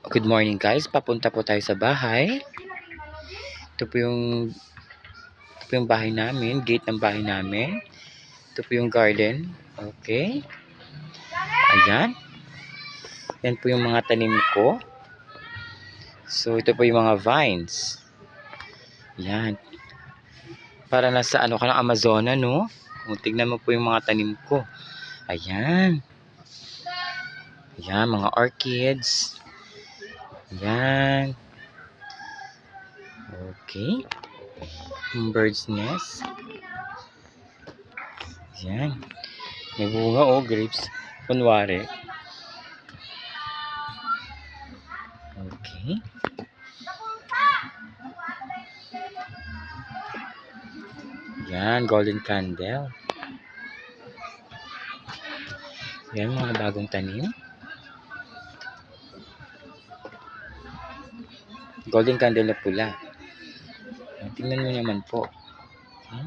Good morning guys, papunta po tayo sa bahay. Ito po yung bahay namin, gate ng bahay namin. Ito po yung garden. Okay. Ayan. Yan po yung mga tanim ko. So ito po yung mga vines. Yan. Para nasa ano ka ng Amazona, no? Tignan mo po yung mga tanim ko. Ayan. Ayan, mga orchids. Ayan. Okay. Bird's nest. Ayan. May bunga grapes. Kunwari. Okay. Ayan, golden candle. Ayan, mga bagong tanim. Golden candle na pula. Tingnan mo naman po. Okay.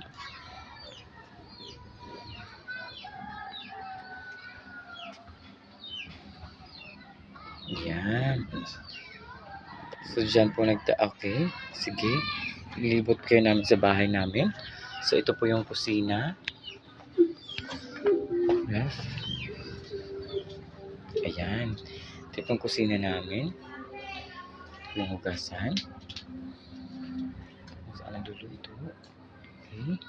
Ayan. So, dyan po okay. Sige. Ilibot kayo namin sa bahay namin. So, ito po yung kusina. Yes. Ayan. Ito yung kusina namin. Yung hugasan. Saan ang dulo ito? Okay.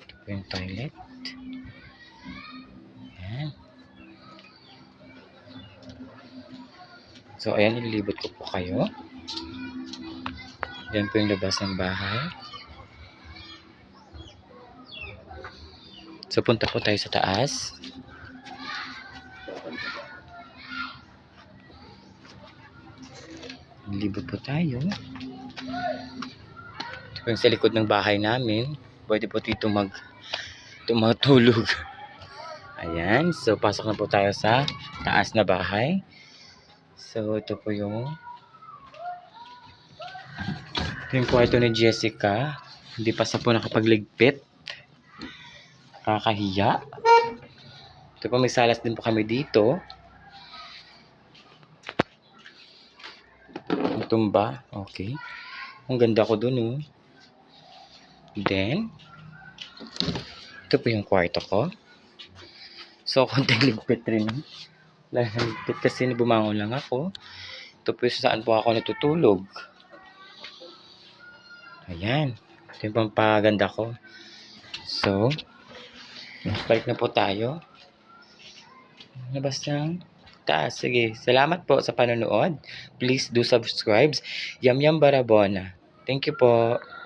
Ito po yung toilet. Ayan. So, ayan, ililibot ko po kayo. Yan po yung labas ng bahay. So, punta po tayo sa taas. Ililibot po tayo. Ito po yung sa likod ng bahay namin. Pwede po dito matulog. Ayan. So, pasok na po tayo sa taas na bahay. So, ito po yung kwarto ni Jessica. Hindi pa siya po nakapagligpit. Kakahiya. Ito po, may salas din po kami dito. Ang tumba. Okay. Ang ganda ko dun, oh. Then, ito po yung kwarto ko. So, konting ligpit rin. Ligpit kasi bumangon lang ako. Ito po yung saan po ako natutulog. Ayan. Ito yung pampaganda ko. So, balik na po tayo. Labas ng taas. Sige. Salamat po sa panonood. Please do subscribe. Yam Yam Barabona. Thank you po.